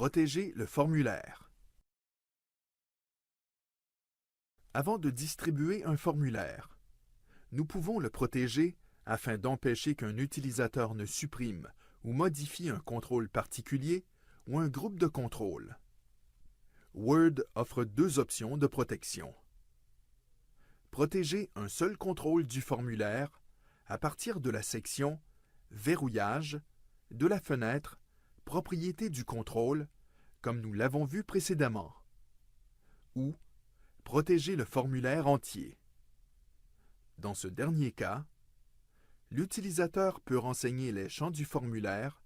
Protéger le formulaire. Avant de distribuer un formulaire, nous pouvons le protéger afin d'empêcher qu'un utilisateur ne supprime ou modifie un contrôle particulier ou un groupe de contrôles. Word offre deux options de protection. Protéger un seul contrôle du formulaire à partir de la section « Verrouillage » de la fenêtre « Propriétés du contrôle » comme nous l'avons vu précédemment. Ou protéger le formulaire entier. Dans ce dernier cas, l'utilisateur peut renseigner les champs du formulaire,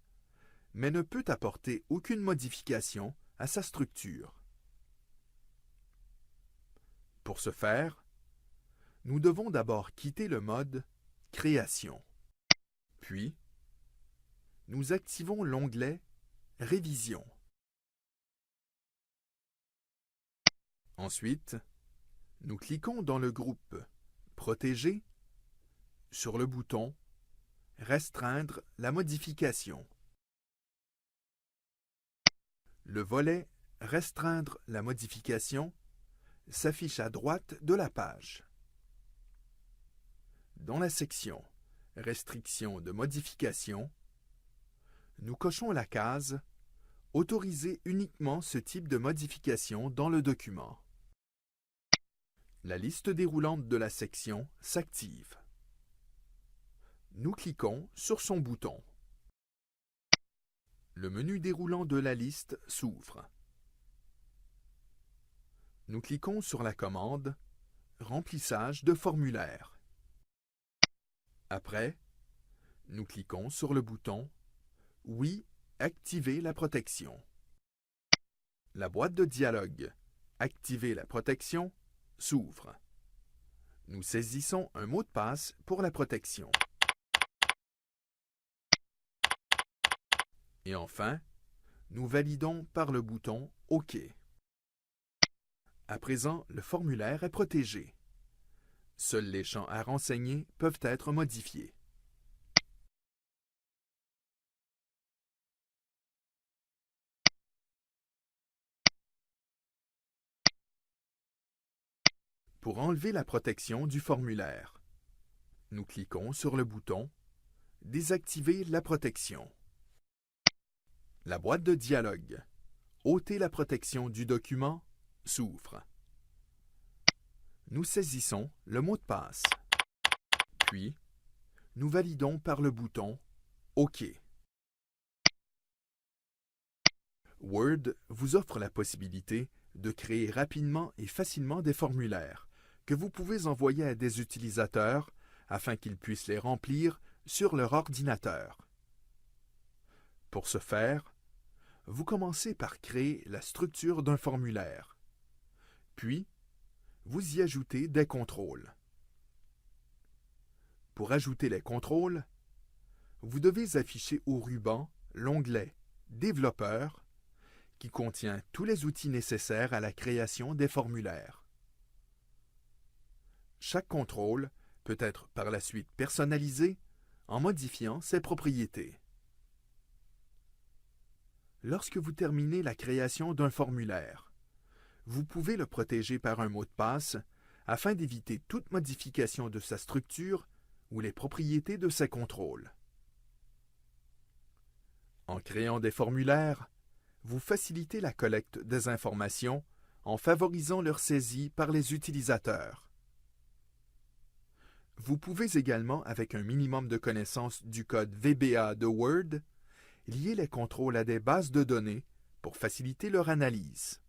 mais ne peut apporter aucune modification à sa structure. Pour ce faire, nous devons d'abord quitter le mode « Création ». Puis, nous activons l'onglet « Révision ». Ensuite, nous cliquons dans le groupe « Protéger » sur le bouton « Restreindre la modification ». Le volet « Restreindre la modification » s'affiche à droite de la page. Dans la section « Restriction de modification », nous cochons la case « Autoriser uniquement ce type de modification dans le document ». La liste déroulante de la section s'active. Nous cliquons sur son bouton. Le menu déroulant de la liste s'ouvre. Nous cliquons sur la commande « Remplissage de formulaire ». Après, nous cliquons sur le bouton « Oui, activer la protection ». La boîte de dialogue « Activer la protection » s'ouvre. Nous saisissons un mot de passe pour la protection. Et enfin, nous validons par le bouton « OK ». À présent, le formulaire est protégé. Seuls les champs à renseigner peuvent être modifiés. Pour enlever la protection du formulaire, nous cliquons sur le bouton « Désactiver la protection ». La boîte de dialogue « Ôter la protection du document » s'ouvre. Nous saisissons le mot de passe. Puis, nous validons par le bouton « OK ». Word vous offre la possibilité de créer rapidement et facilement des formulaires que vous pouvez envoyer à des utilisateurs afin qu'ils puissent les remplir sur leur ordinateur. Pour ce faire, vous commencez par créer la structure d'un formulaire. Puis, vous y ajoutez des contrôles. Pour ajouter les contrôles, vous devez afficher au ruban l'onglet « Développeur » qui contient tous les outils nécessaires à la création des formulaires. Chaque contrôle peut être par la suite personnalisé en modifiant ses propriétés. Lorsque vous terminez la création d'un formulaire, vous pouvez le protéger par un mot de passe afin d'éviter toute modification de sa structure ou les propriétés de ses contrôles. En créant des formulaires, vous facilitez la collecte des informations en favorisant leur saisie par les utilisateurs. Vous pouvez également, avec un minimum de connaissance du code VBA de Word, lier les contrôles à des bases de données pour faciliter leur analyse.